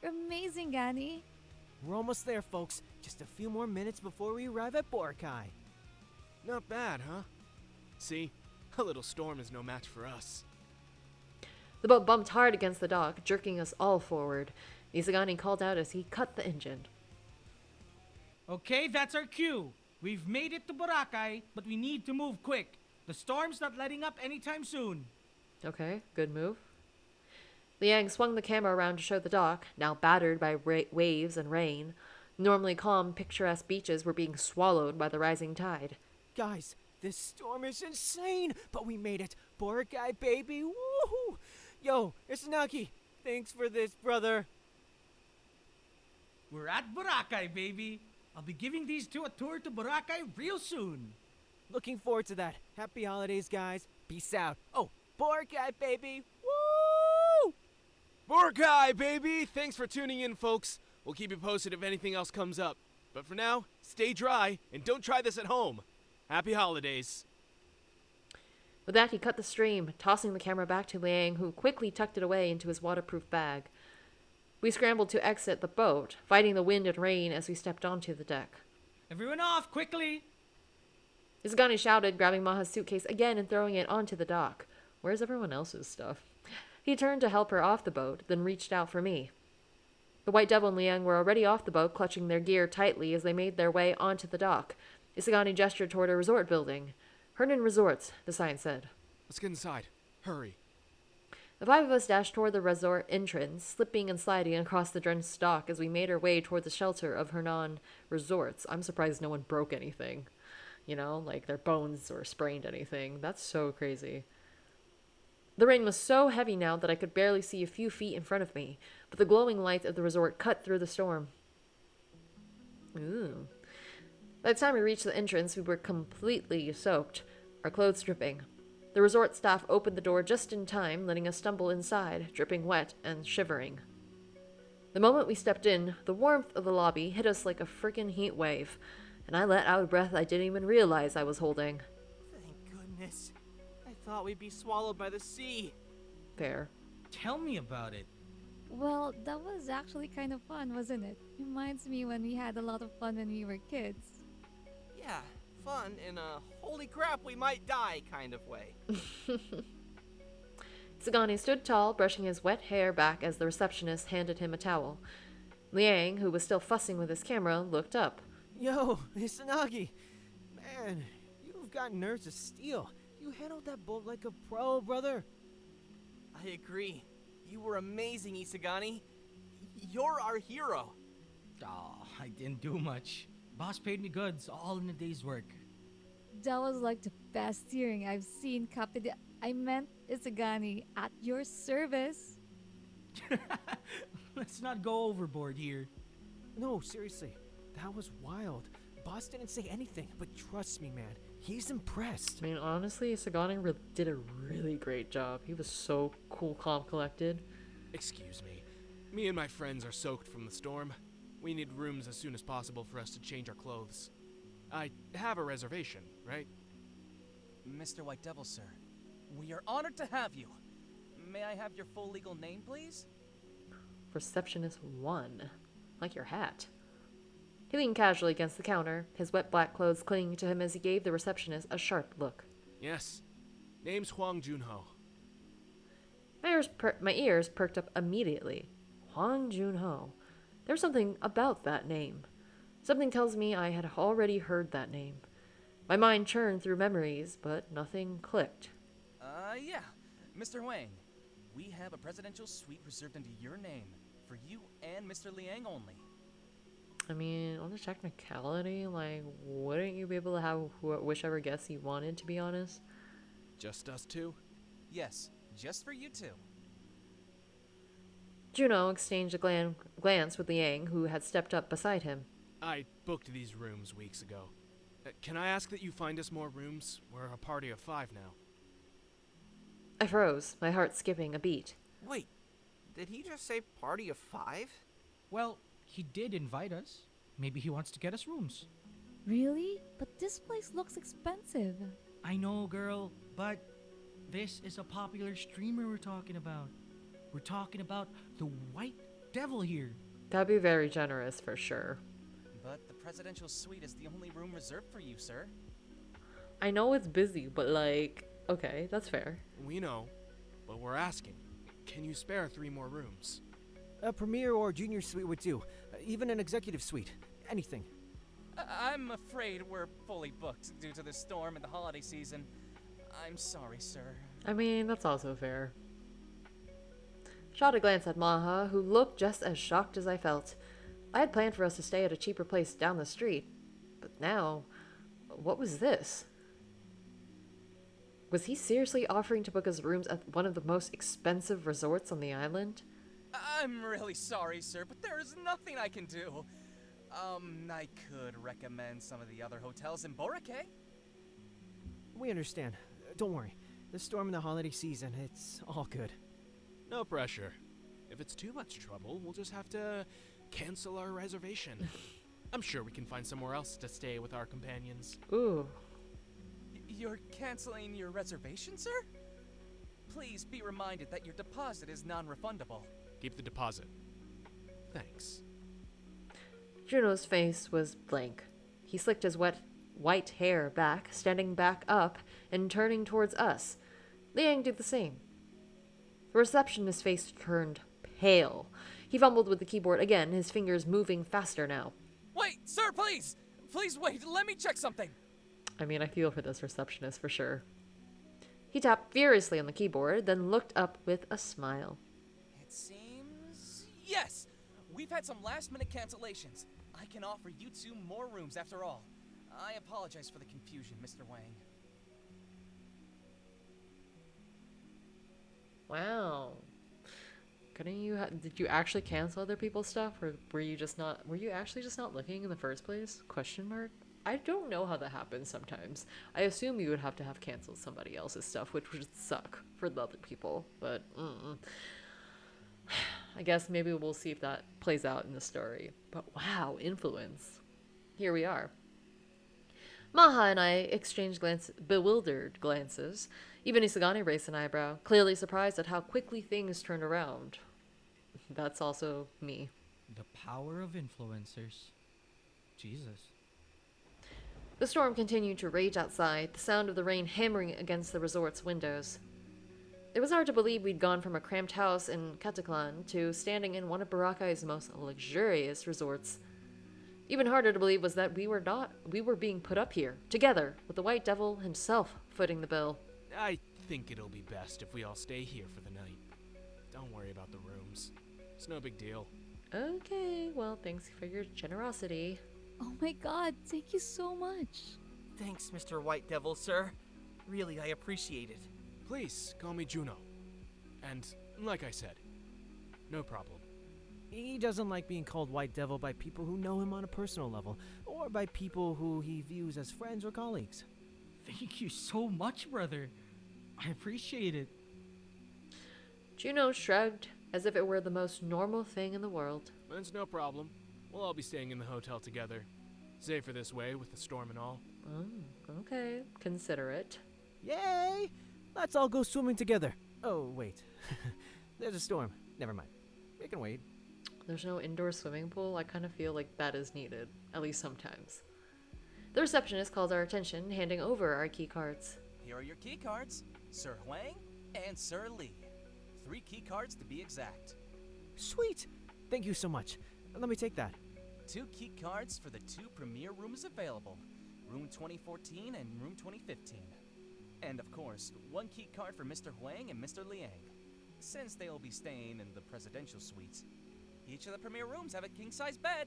You're amazing, Gani. We're almost there, folks. Just a few more minutes before we arrive at Boracay. Not bad, huh? See, a little storm is no match for us. The boat bumped hard against the dock, jerking us all forward. Isagani called out as he cut the engine. Okay, that's our cue. We've made it to Boracay, but we need to move quick. The storm's not letting up anytime soon. Okay, good move. Liang swung the camera around to show the dock, now battered by waves and rain. Normally calm, picturesque beaches were being swallowed by the rising tide. Guys, this storm is insane, but we made it. Boracay, baby. Woohoo! Yo, Isanagi, thanks for this, brother. We're at Boracay, baby. I'll be giving these two a tour to Boracay real soon. Looking forward to that. Happy holidays, guys. Peace out. Oh, Boracay, baby. Woo! Boracay, baby! Thanks for tuning in, folks. We'll keep you posted if anything else comes up. But for now, stay dry and don't try this at home. Happy holidays. With that, he cut the stream, tossing the camera back to Liang, who quickly tucked it away into his waterproof bag. We scrambled to exit the boat, fighting the wind and rain as we stepped onto the deck. Everyone off, quickly! Isagani shouted, grabbing Maha's suitcase again and throwing it onto the dock. Where's everyone else's stuff? He turned to help her off the boat, then reached out for me. The White Devil and Liang were already off the boat, clutching their gear tightly as they made their way onto the dock. Isagani gestured toward a resort building. Hernan Resorts, the sign said. Let's get inside. Hurry. The five of us dashed toward the resort entrance, slipping and sliding across the drenched dock as we made our way toward the shelter of Hernan Resorts. I'm surprised no one broke anything. You know, like their bones or sprained anything. That's so crazy. The rain was so heavy now that I could barely see a few feet in front of me, but the glowing lights of the resort cut through the storm. Ooh. By the time we reached the entrance, we were completely soaked, our clothes dripping. The resort staff opened the door just in time, letting us stumble inside, dripping wet and shivering. The moment we stepped in, the warmth of the lobby hit us like a frickin' heat wave, and I let out a breath I didn't even realize I was holding. Thank goodness. I thought we'd be swallowed by the sea. Fair. Tell me about it. Well, that was actually kind of fun, wasn't it? Reminds me when we had a lot of fun when we were kids. Yeah, fun in a holy crap we might die kind of way. Sagani stood tall, brushing his wet hair back as the receptionist handed him a towel. Liang, who was still fussing with his camera, looked up. Yo, Isanagi. Man, you've got nerves of steel. You handled that boat like a pro, brother. I agree. You were amazing, Isagani. You're our hero. Oh, I didn't do much. Boss paid me goods, all in a day's work. That was like the best steering I've seen, Captain. I meant Isagani, at your service. Let's not go overboard here. No, seriously. That was wild. Boss didn't say anything, but trust me, man. He's impressed. I mean, honestly, Sagani did a really great job. He was so cool, calm, collected. Excuse me. Me and my friends are soaked from the storm. We need rooms as soon as possible for us to change our clothes. I have a reservation, right? Mr. White Devil, sir, we are honored to have you. May I have your full legal name, please? Receptionist 1. Like your hat. He leaned casually against the counter, his wet black clothes clinging to him as he gave the receptionist a sharp look. Yes. Name's Huang Junho. My ears perked up immediately. Huang Junho. There was something about that name. Something tells me I had already heard that name. My mind churned through memories, but nothing clicked. Yeah. Mr. Huang, we have a presidential suite reserved under your name, for you and Mr. Liang only. I mean, on the technicality, like, wouldn't you be able to have whichever guest you wanted, to be honest? Just us two? Yes, just for you two. Juno exchanged a glance with Liang, who had stepped up beside him. I booked these rooms weeks ago. Can I ask that you find us more rooms? We're a party of 5 now. I froze, my heart skipping a beat. Wait, did he just say party of 5? Well, he did invite us. Maybe he wants to get us rooms. Really? But this place looks expensive. I know, girl, but this is a popular streamer we're talking about. We're talking about the White Devil here. That'd be very generous for sure. But the presidential suite is the only room reserved for you, sir. I know it's busy, but like, okay, that's fair. We know, but we're asking. Can you spare 3 more rooms? A premier or junior suite would do. Even an executive suite. Anything. I'm afraid we're fully booked due to the storm and the holiday season. I'm sorry, sir. I mean, that's also fair. Shot a glance at Maha, who looked just as shocked as I felt. I had planned for us to stay at a cheaper place down the street. But now, what was this? Was he seriously offering to book us rooms at one of the most expensive resorts on the island? I'm really sorry, sir, but there is nothing I can do. I could recommend some of the other hotels in Boracay. We understand. Don't worry. The storm and the holiday season, it's all good. No pressure. If it's too much trouble, we'll just have to cancel our reservation. I'm sure we can find somewhere else to stay with our companions. Ooh. You're canceling your reservation, sir? Please be reminded that your deposit is non-refundable. Keep the deposit. Thanks. Juno's face was blank. He slicked his wet, white hair back, standing back up and turning towards us. Liang did the same. The receptionist's face turned pale. He fumbled with the keyboard again, his fingers moving faster now. Wait, sir, please! Please wait, let me check something! I mean, I feel for this receptionist for sure. He tapped furiously on the keyboard, then looked up with a smile. It seems... Yes! We've had some last-minute cancellations. I can offer you 2 more rooms after all. I apologize for the confusion, Mr. Wang. Wow. Did you actually cancel other people's stuff, or were you actually just not looking in the first place? Question mark? I don't know how that happens sometimes. I assume you would have to have canceled somebody else's stuff, which would suck for the other people, but I guess maybe we'll see if that plays out in the story. But wow, influence. Here we are. Maha and I exchanged bewildered glances. Even Isagani raised an eyebrow, clearly surprised at how quickly things turned around. That's also me. The power of influencers. Jesus. The storm continued to rage outside, the sound of the rain hammering against the resort's windows. It was hard to believe we'd gone from a cramped house in Cataclan to standing in one of Boracay's most luxurious resorts. Even harder to believe was that we were being put up here, together, with the White Devil himself footing the bill. I think it'll be best if we all stay here for the night. Don't worry about the rooms. It's no big deal. Okay, well, thanks for your generosity. Oh my god, thank you so much. Thanks, Mr. White Devil, sir. Really, I appreciate it. Please, call me Juno. And, like I said, no problem. He doesn't like being called White Devil by people who know him on a personal level, or by people who he views as friends or colleagues. Thank you so much, brother. I appreciate it. Juno shrugged, as if it were the most normal thing in the world. It's no problem. We'll all be staying in the hotel together. Safer this way with the storm and all. Oh, okay. Considerate. Yay! Let's all go swimming together. Oh, wait. There's a storm. Never mind. We can wait. There's no indoor swimming pool. I kind of feel like that is needed, at least sometimes. The receptionist called our attention, handing over our key cards. Here are your key cards, Sir Huang and Sir Li. 3 key cards to be exact. Sweet! Thank you so much. Let me take that. 2 key cards for the 2 premier rooms available, Room 2014 and Room 2015. And of course, 1 key card for Mr. Huang and Mr. Liang, since they will be staying in the presidential suites. Each of the premier rooms have a king-size bed.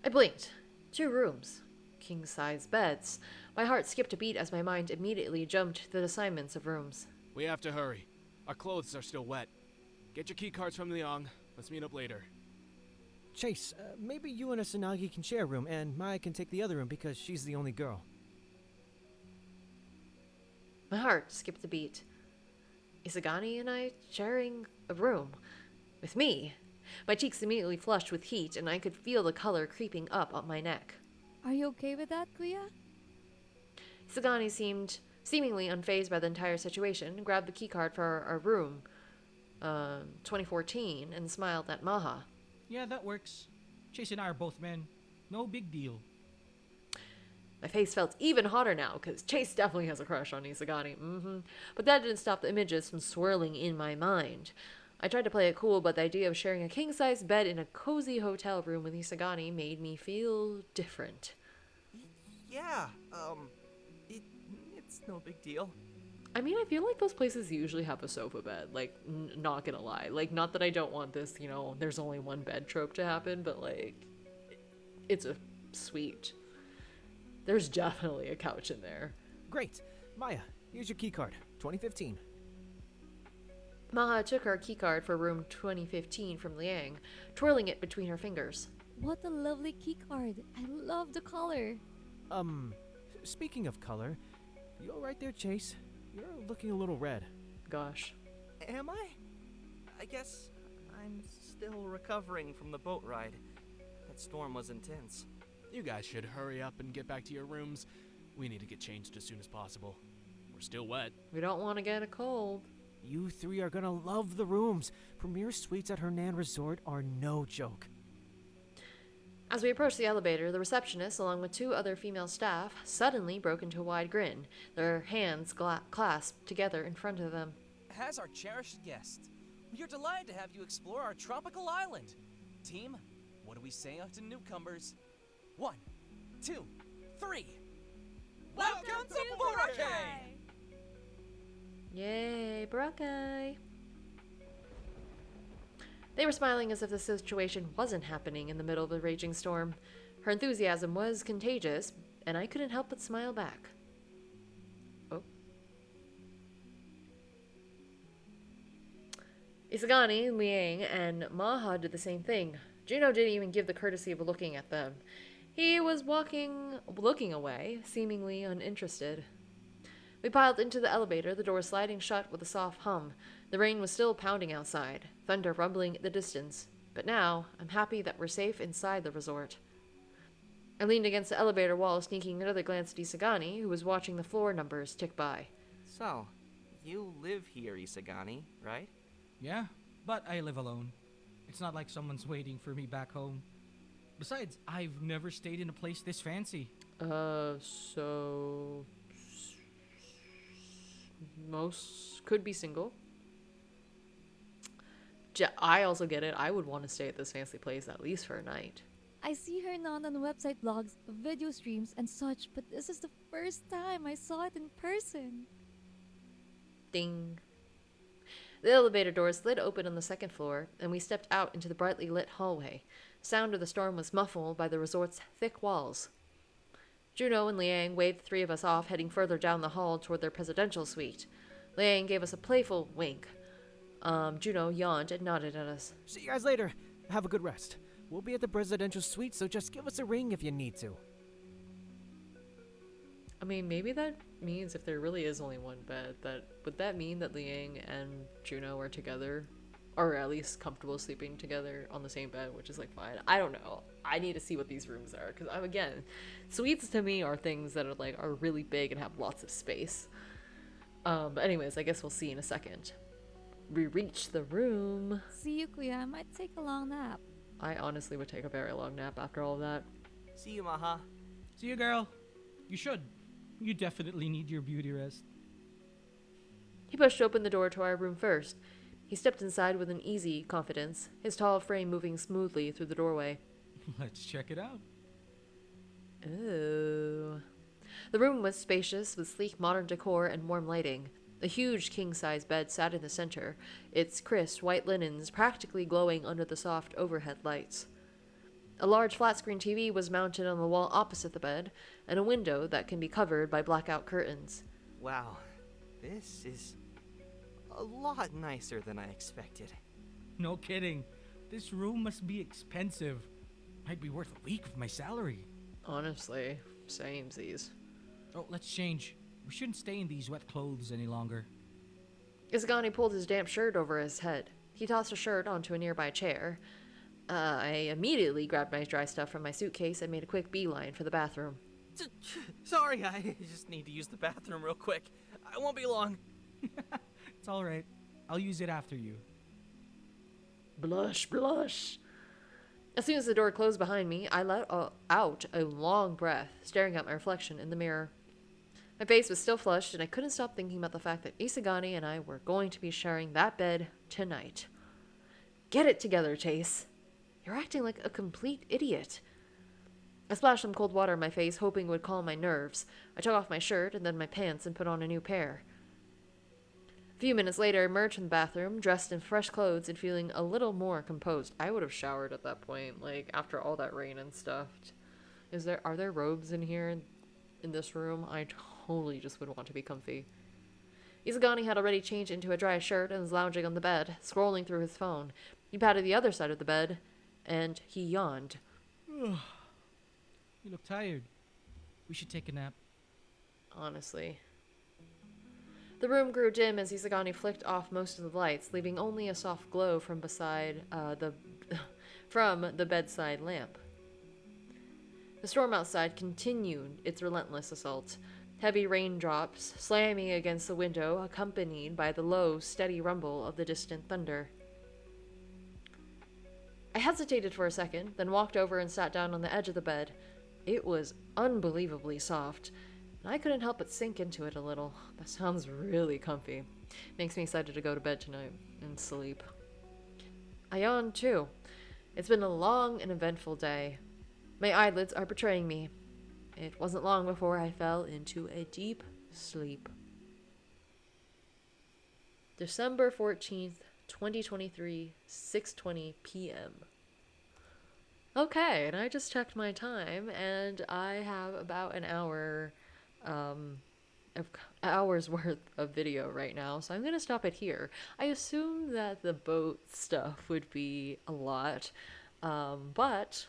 I blinked. 2 rooms. King-size beds. My heart skipped a beat as my mind immediately jumped to the assignments of rooms. We have to hurry. Our clothes are still wet. Get your key cards from Liang. Let's meet up later. Chace, maybe you and Asanagi can share a room, and Maya can take the other room because she's the only girl. My heart skipped a beat. Isagani and I sharing a room. With me. My cheeks immediately flushed with heat, and I could feel the color creeping up my neck. Are you okay with that, Kuya? Isagani seemed seemingly unfazed by the entire situation, grabbed the keycard for our room, 2014, and smiled at Maha. Yeah, that works. Chase and I are both men. No big deal. My face felt even hotter now, because Chase definitely has a crush on Isagani. But that didn't stop the images from swirling in my mind. I tried to play it cool, but the idea of sharing a king-size bed in a cozy hotel room with Isagani made me feel different. Yeah, it's no big deal. I mean, I feel like those places usually have a sofa bed. Like, not gonna lie. Like, not that I don't want this, there's only one bed trope to happen, but, like, it's a suite. There's definitely a couch in there. Great. Maya, here's your keycard. 2015. Maha took her keycard for room 2015 from Liang, twirling it between her fingers. What a lovely key card. I love the color. Speaking of color, you all right there, Chase? You're looking a little red. Gosh. Am I? I guess I'm still recovering from the boat ride. That storm was intense. You guys should hurry up and get back to your rooms. We need to get changed as soon as possible. We're still wet. We don't want to get a cold. You three are gonna love the rooms. Premier suites at Hernan Resort are no joke. As we approached the elevator, the receptionist, along with 2 other female staff, suddenly broke into a wide grin, their hands clasped together in front of them. As our cherished guest, we are delighted to have you explore our tropical island. Team, what do we say to newcomers? 1, 2, 3. Welcome to Boracay! Yay, Boracay! They were smiling as if the situation wasn't happening in the middle of a raging storm. Her enthusiasm was contagious, and I couldn't help but smile back. Oh. Isagani, Liang, and Maha did the same thing. Juno didn't even give the courtesy of looking at them. He was looking away, seemingly uninterested. We piled into the elevator, the door sliding shut with a soft hum. The rain was still pounding outside, thunder rumbling in the distance. But now, I'm happy that we're safe inside the resort. I leaned against the elevator wall, sneaking another glance at Isagani, who was watching the floor numbers tick by. So, you live here, Isagani, right? Yeah, but I live alone. It's not like someone's waiting for me back home. Besides, I've never stayed in a place this fancy. So... most could be single. I also get it. I would want to stay at this fancy place at least for a night. I see her now on website blogs, video streams, and such, but this is the first time I saw it in person. Ding. The elevator door slid open on the 2nd floor, and we stepped out into the brightly lit hallway. The sound of the storm was muffled by the resort's thick walls. Juno and Liang waved the 3 of us off, heading further down the hall toward their presidential suite. Liang gave us a playful wink. Juno yawned and nodded at us. See you guys later. Have a good rest. We'll be at the presidential suite, so just give us a ring if you need to. I mean, maybe that means if there really is only one bed, would that mean that Liang and Juno are together? Or at least comfortable sleeping together on the same bed, which is like fine. I don't know. I need to see what these rooms are, because again, suites to me are things that are really big and have lots of space. But anyways, I guess we'll see in a second. We reached the room. See you, Kuya. I might take a long nap. I honestly would take a very long nap after all of that. See you, Maha. See you, girl. You should. You definitely need your beauty rest. He pushed open the door to our room first. He stepped inside with an easy confidence, his tall frame moving smoothly through the doorway. Let's check it out. Ooh. The room was spacious, with sleek modern decor and warm lighting. A huge king-size bed sat in the center, its crisp white linens practically glowing under the soft overhead lights. A large flat-screen TV was mounted on the wall opposite the bed, and a window that can be covered by blackout curtains. Wow, this is a lot nicer than I expected. No kidding. This room must be expensive. Might be worth a week of my salary. Honestly, samesies. Oh, let's change. We shouldn't stay in these wet clothes any longer. Isagani pulled his damp shirt over his head. He tossed a shirt onto a nearby chair. I immediately grabbed my dry stuff from my suitcase and made a quick beeline for the bathroom. Sorry, I just need to use the bathroom real quick. I won't be long. It's alright. I'll use it after you. Blush, blush. As soon as the door closed behind me, I let out a long breath, staring at my reflection in the mirror. My face was still flushed, and I couldn't stop thinking about the fact that Isagani and I were going to be sharing that bed tonight. Get it together, Chace. You're acting like a complete idiot. I splashed some cold water in my face, hoping it would calm my nerves. I took off my shirt and then my pants and put on a new pair. A few minutes later, I emerged from the bathroom, dressed in fresh clothes and feeling a little more composed. I would have showered at that point, like, after all that rain and stuff. Are there robes in here in this room? I totally just would want to be comfy. Isagani had already changed into a dry shirt and was lounging on the bed, scrolling through his phone. He patted the other side of the bed, and he yawned. You look tired. We should take a nap. Honestly. The room grew dim as Isagani flicked off most of the lights, leaving only a soft glow from from the bedside lamp. The storm outside continued its relentless assault. Heavy raindrops slamming against the window, accompanied by the low, steady rumble of the distant thunder. I hesitated for a second, then walked over and sat down on the edge of the bed. It was unbelievably soft, and I couldn't help but sink into it a little. That sounds really comfy. Makes me excited to go to bed tonight and sleep. I yawned too. It's been a long and eventful day. My eyelids are betraying me. It wasn't long before I fell into a deep sleep. December 14th, 2023, 6:20 p.m. Okay, and I just checked my time, and I have about an hour, hours worth of video right now, so I'm gonna stop it here. I assume that the boat stuff would be a lot, but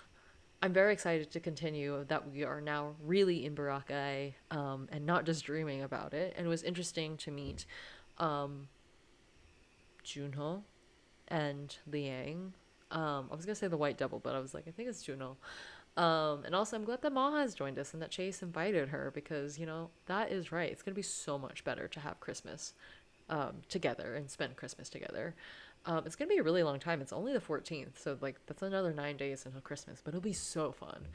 I'm very excited to continue that we are now really in Boracay, and not just dreaming about it. And it was interesting to meet Junho and Liang. I was gonna say the white devil, but I was like, I think it's Junho. And also I'm glad that Maha has joined us and that Chace invited her, because, you know, that is right. It's gonna be so much better to have Christmas together and spend Christmas together. It's gonna be a really long time. It's only the 14th, so like that's another 9 days until Christmas, but it'll be so fun.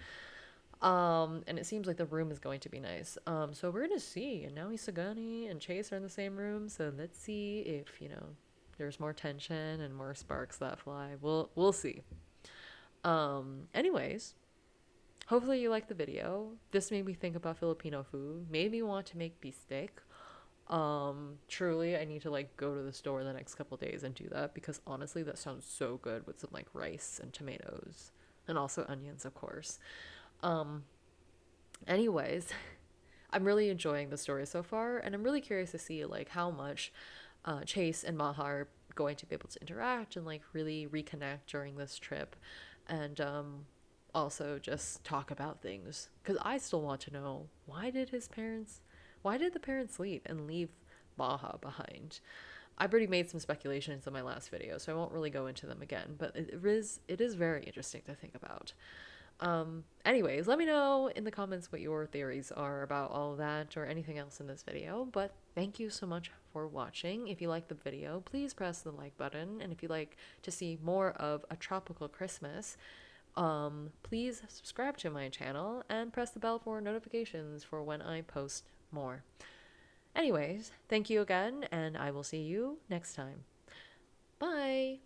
And it seems like the room is going to be nice. So we're gonna see. And now Isagani and Chace are in the same room, so let's see if, you know, there's more tension and more sparks that fly. We'll see. Anyways, hopefully you liked the video. This made me think about Filipino food. Made me want to make beefsteak. Truly, I need to like go to the store the next couple days and do that, because honestly that sounds so good with some like rice and tomatoes and also onions, of course. Anyways, I'm really enjoying the story so far, and I'm really curious to see like how much Chace and Maha are going to be able to interact and like really reconnect during this trip, and also just talk about things, because I still want to know, why did the parents leave and leave Maha behind? I've already made some speculations in my last video, so I won't really go into them again, but it is very interesting to think about. Anyways, let me know in the comments what your theories are about all of that or anything else in this video. But thank you so much for watching. If you liked the video, please press the like button. And if you'd like to see more of A Tropical Christmas, please subscribe to my channel and press the bell for notifications for when I post more. Anyways, thank you again, and I will see you next time. Bye!